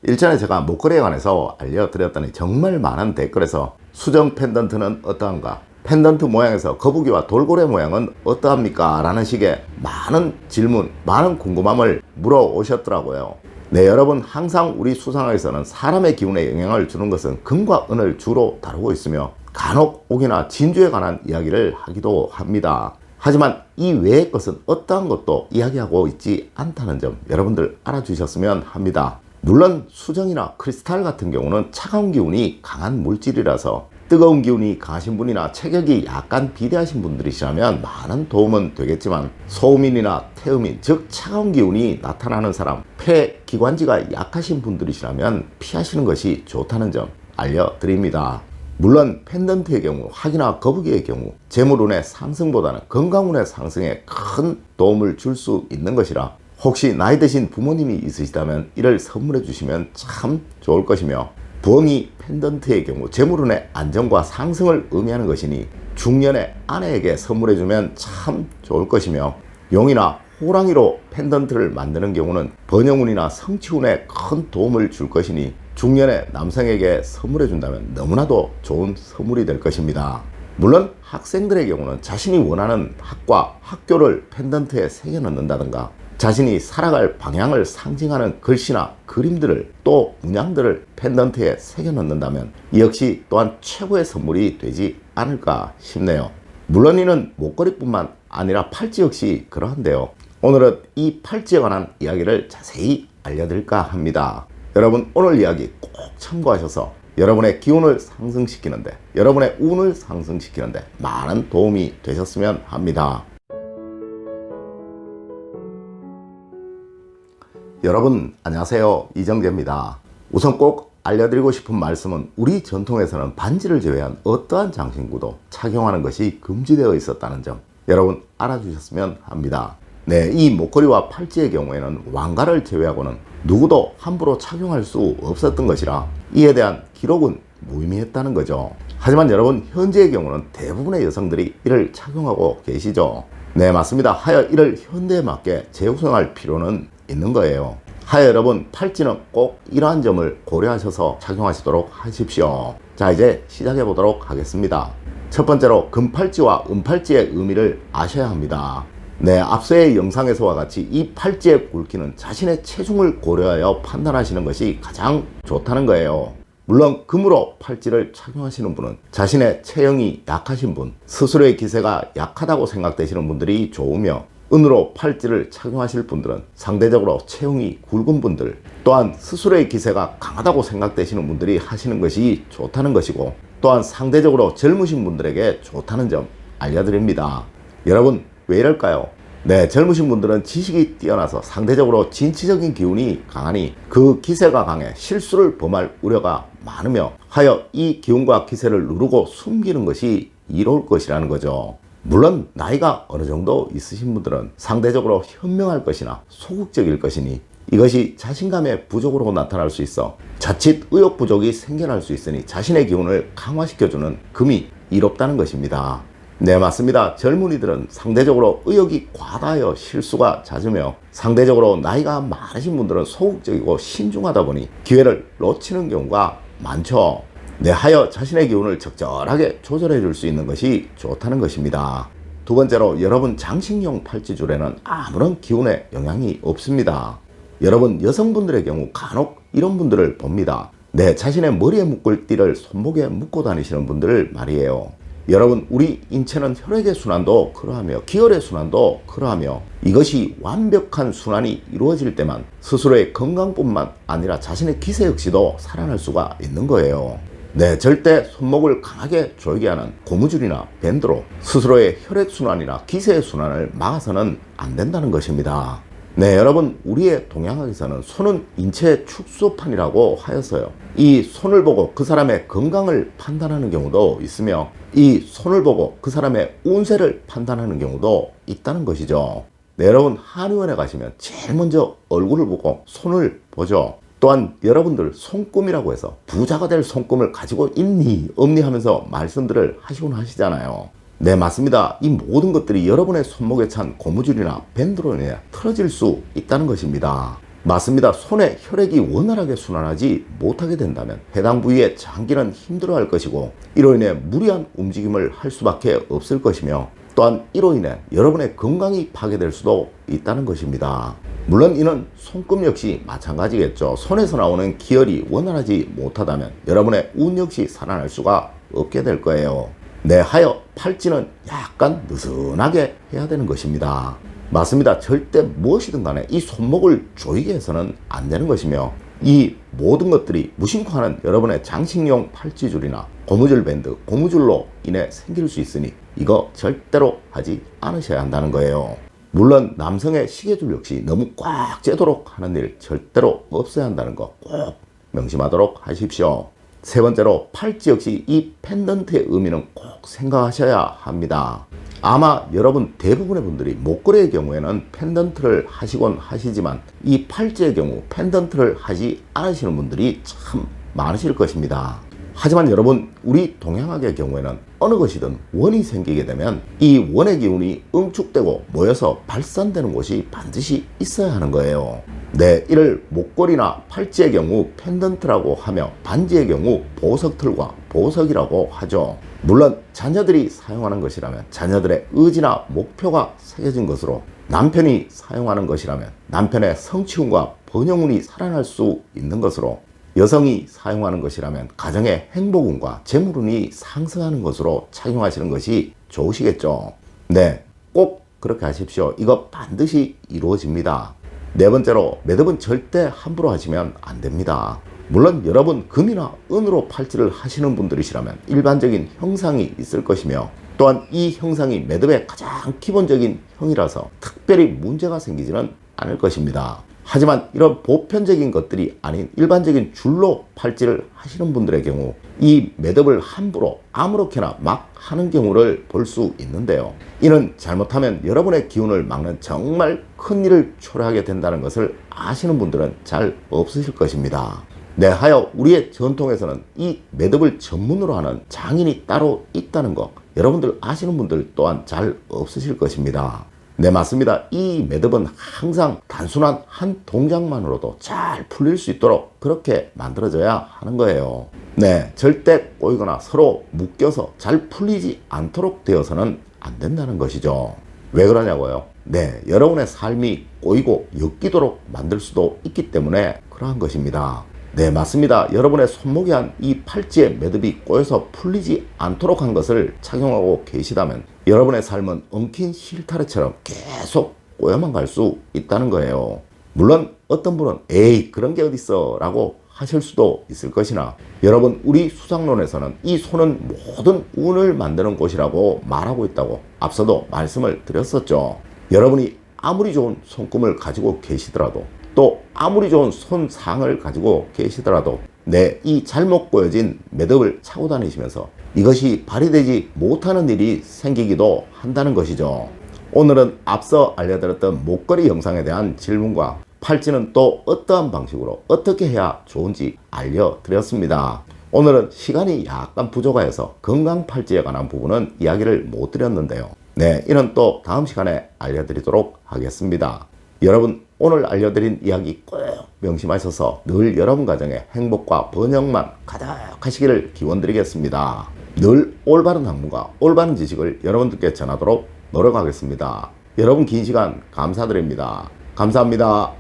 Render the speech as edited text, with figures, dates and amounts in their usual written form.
일전에 제가 목걸이에 관해서 알려드렸더니 정말 많은 댓글에서 수정 펜던트는 어떠한가, 펜던트 모양에서 거북이와 돌고래 모양은 어떠합니까? 라는 식의 많은 질문, 많은 궁금함을 물어오셨더라고요. 네, 여러분, 항상 우리 수상학에서는 사람의 기운에 영향을 주는 것은 금과 은을 주로 다루고 있으며 간혹 옥이나 진주에 관한 이야기를 하기도 합니다. 하지만 이 외의 것은 어떠한 것도 이야기하고 있지 않다는 점 여러분들 알아주셨으면 합니다. 물론 수정이나 크리스탈 같은 경우는 차가운 기운이 강한 물질이라서 뜨거운 기운이 강하신 분이나 체격이 약간 비대하신 분들이시라면 많은 도움은 되겠지만, 소음인이나 태음인, 즉 차가운 기운이 나타나는 사람, 폐 기관지가 약하신 분들이시라면 피하시는 것이 좋다는 점 알려드립니다. 물론 펜던트의 경우, 학이나 거북이의 경우 재물운의 상승보다는 건강운의 상승에 큰 도움을 줄 수 있는 것이라, 혹시 나이 드신 부모님이 있으시다면 이를 선물해 주시면 참 좋을 것이며, 부엉이 펜던트의 경우 재물운의 안정과 상승을 의미하는 것이니 중년의 아내에게 선물해 주면 참 좋을 것이며, 용이나 호랑이로 펜던트를 만드는 경우는 번영운이나 성취운에 큰 도움을 줄 것이니 중년의 남성에게 선물해 준다면 너무나도 좋은 선물이 될 것입니다. 물론 학생들의 경우는 자신이 원하는 학과 학교를 펜던트에 새겨 넣는다든가, 자신이 살아갈 방향을 상징하는 글씨나 그림들을, 또 문양들을 펜던트에 새겨 넣는다면 이 역시 또한 최고의 선물이 되지 않을까 싶네요. 물론 이는 목걸이뿐만 아니라 팔찌 역시 그러한데요. 오늘은 이 팔찌에 관한 이야기를 자세히 알려드릴까 합니다. 여러분, 오늘 이야기 꼭 참고하셔서 여러분의 기운을 상승시키는데, 여러분의 운을 상승시키는데 많은 도움이 되셨으면 합니다. 여러분 안녕하세요, 이정재입니다. 우선 꼭 알려드리고 싶은 말씀은, 우리 전통에서는 반지를 제외한 어떠한 장신구도 착용하는 것이 금지되어 있었다는 점 여러분 알아주셨으면 합니다. 네, 이 목걸이와 팔찌의 경우에는 왕가를 제외하고는 누구도 함부로 착용할 수 없었던 것이라 이에 대한 기록은 무의미했다는 거죠. 하지만 여러분, 현재의 경우는 대부분의 여성들이 이를 착용하고 계시죠. 네, 맞습니다. 하여 이를 현대에 맞게 재구성할 필요는 있는 거예요. 하여 여러분, 팔찌는 꼭 이러한 점을 고려하셔서 착용하시도록 하십시오. 자, 이제 시작해 보도록 하겠습니다. 첫 번째로 금팔찌와 은팔찌의 의미를 아셔야 합니다. 네, 앞서의 영상에서와 같이 이 팔찌의 굵기는 자신의 체중을 고려하여 판단하시는 것이 가장 좋다는 거예요. 물론 금으로 팔찌를 착용하시는 분은 자신의 체형이 약하신 분, 스스로의 기세가 약하다고 생각되시는 분들이 좋으며, 은으로 팔찌를 착용하실 분들은 상대적으로 체형이 굵은 분들, 또한 스스로의 기세가 강하다고 생각되시는 분들이 하시는 것이 좋다는 것이고, 또한 상대적으로 젊으신 분들에게 좋다는 점 알려드립니다. 여러분, 왜 이럴까요? 네, 젊으신 분들은 지식이 뛰어나서 상대적으로 진취적인 기운이 강하니 그 기세가 강해 실수를 범할 우려가 많으며, 하여 이 기운과 기세를 누르고 숨기는 것이 이로울 것이라는 거죠. 물론 나이가 어느 정도 있으신 분들은 상대적으로 현명할 것이나 소극적일 것이니 이것이 자신감의 부족으로 나타날 수 있어 자칫 의욕 부족이 생겨날 수 있으니 자신의 기운을 강화시켜주는 금이 이롭다는 것입니다. 네, 맞습니다. 젊은이들은 상대적으로 의욕이 과다하여 실수가 잦으며, 상대적으로 나이가 많으신 분들은 소극적이고 신중하다 보니 기회를 놓치는 경우가 많죠. 네, 하여 자신의 기운을 적절하게 조절해 줄 수 있는 것이 좋다는 것입니다. 두 번째로, 여러분 장식용 팔찌줄에는 아무런 기운의 영향이 없습니다. 여러분, 여성분들의 경우 간혹 이런 분들을 봅니다. 네, 자신의 머리에 묶을 띠를 손목에 묶고 다니시는 분들 말이에요. 여러분, 우리 인체는 혈액의 순환도 그러하며 기혈의 순환도 그러하며, 이것이 완벽한 순환이 이루어질 때만 스스로의 건강뿐만 아니라 자신의 기세 역시도 살아날 수가 있는 거예요. 네, 절대 손목을 강하게 조이게 하는 고무줄이나 밴드로 스스로의 혈액순환이나 기세의 순환을 막아서는 안 된다는 것입니다. 네, 여러분, 우리의 동양학에서는 손은 인체의 축소판이라고 하여서요, 이 손을 보고 그 사람의 건강을 판단하는 경우도 있으며, 이 손을 보고 그 사람의 운세를 판단하는 경우도 있다는 것이죠. 네, 여러분, 한의원에 가시면 제일 먼저 얼굴을 보고 손을 보죠. 또한 여러분들 손금이라고 해서 부자가 될 손금을 가지고 있니 없니 하면서 말씀들을 하시곤 하시잖아요. 네, 맞습니다. 이 모든 것들이 여러분의 손목에 찬 고무줄이나 밴드로 인해 틀어질 수 있다는 것입니다. 맞습니다. 손에 혈액이 원활하게 순환하지 못하게 된다면 해당 부위의 장기는 힘들어할 것이고, 이로 인해 무리한 움직임을 할 수밖에 없을 것이며, 또한 이로 인해 여러분의 건강이 파괴될 수도 있다는 것입니다. 물론 이는 손금 역시 마찬가지겠죠. 손에서 나오는 기혈이 원활하지 못하다면 여러분의 운 역시 살아날 수가 없게 될 거예요. 하여 팔찌는 약간 느슨하게 해야 되는 것입니다. 맞습니다. 절대 무엇이든 간에 이 손목을 조이게 해서는 안 되는 것이며, 이 모든 것들이 무심코 하는 여러분의 장식용 팔찌줄이나 고무줄 밴드, 고무줄로 인해 생길 수 있으니 이거 절대로 하지 않으셔야 한다는 거예요. 물론 남성의 시계줄 역시 너무 꽉 쬐도록 하는 일 절대로 없어야 한다는 거 꼭 명심하도록 하십시오. 세 번째로, 팔찌 역시 이 펜던트의 의미는 꼭 생각하셔야 합니다. 아마 여러분 대부분의 분들이 목걸이의 경우에는 펜던트를 하시곤 하시지만 이 팔찌의 경우 펜던트를 하지 않으시는 분들이 참 많으실 것입니다. 하지만 여러분, 우리 동양학의 경우에는 어느 것이든 원이 생기게 되면 이 원의 기운이 응축되고 모여서 발산되는 곳이 반드시 있어야 하는 거예요. 이를 목걸이나 팔찌의 경우 펜던트라고 하며, 반지의 경우 보석틀과 보석이라고 하죠. 물론 자녀들이 사용하는 것이라면 자녀들의 의지나 목표가 새겨진 것으로, 남편이 사용하는 것이라면 남편의 성취운과 번영운이 살아날 수 있는 것으로, 여성이 사용하는 것이라면 가정의 행복운과 재물운이 상승하는 것으로 착용하시는 것이 좋으시겠죠. 꼭 그렇게 하십시오. 이거 반드시 이루어집니다. 네 번째로, 매듭은 절대 함부로 하시면 안 됩니다. 물론 여러분 금이나 은으로 팔찌를 하시는 분들이시라면 일반적인 형상이 있을 것이며, 또한 이 형상이 매듭의 가장 기본적인 형이라서 특별히 문제가 생기지는 않을 것입니다. 하지만 이런 보편적인 것들이 아닌 일반적인 줄로 팔찌를 하시는 분들의 경우 이 매듭을 함부로 아무렇게나 막 하는 경우를 볼 수 있는데요. 이는 잘못하면 여러분의 기운을 막는 정말 큰 일을 초래하게 된다는 것을 아시는 분들은 잘 없으실 것입니다. 하여 우리의 전통에서는 이 매듭을 전문으로 하는 장인이 따로 있다는 것, 여러분들 아시는 분들 또한 잘 없으실 것입니다. 맞습니다. 이 매듭은 항상 단순한 한 동작만으로도 잘 풀릴 수 있도록 그렇게 만들어져야 하는 거예요. 절대 꼬이거나 서로 묶여서 잘 풀리지 않도록 되어서는 안 된다는 것이죠. 왜 그러냐고요? 여러분의 삶이 꼬이고 엮이도록 만들 수도 있기 때문에 그러한 것입니다. 맞습니다. 여러분의 손목에 한 이 팔찌의 매듭이 꼬여서 풀리지 않도록 한 것을 착용하고 계시다면 여러분의 삶은 엉킨 실타래처럼 계속 꼬여만 갈 수 있다는 거예요. 물론 어떤 분은 에이 그런 게 어딨어 라고 하실 수도 있을 것이나, 여러분 우리 수상론에서는 이 손은 모든 운을 만드는 곳이라고 말하고 있다고 앞서도 말씀을 드렸었죠. 여러분이 아무리 좋은 손금을 가지고 계시더라도, 또 아무리 좋은 손상을 가지고 계시더라도 이 잘못 꼬여진 매듭을 차고 다니시면서 이것이 발휘되지 못하는 일이 생기기도 한다는 것이죠. 오늘은 앞서 알려드렸던 목걸이 영상에 대한 질문과 팔찌는 또 어떠한 방식으로 어떻게 해야 좋은지 알려드렸습니다. 오늘은 시간이 약간 부족해서 건강 팔찌에 관한 부분은 이야기를 못 드렸는데요. 이는 또 다음 시간에 알려드리도록 하겠습니다. 여러분 오늘 알려드린 이야기 꼭 명심하셔서 늘 여러분 가정에 행복과 번영만 가득하시기를 기원드리겠습니다. 늘 올바른 학문과 올바른 지식을 여러분들께 전하도록 노력하겠습니다. 여러분 긴 시간 감사드립니다. 감사합니다.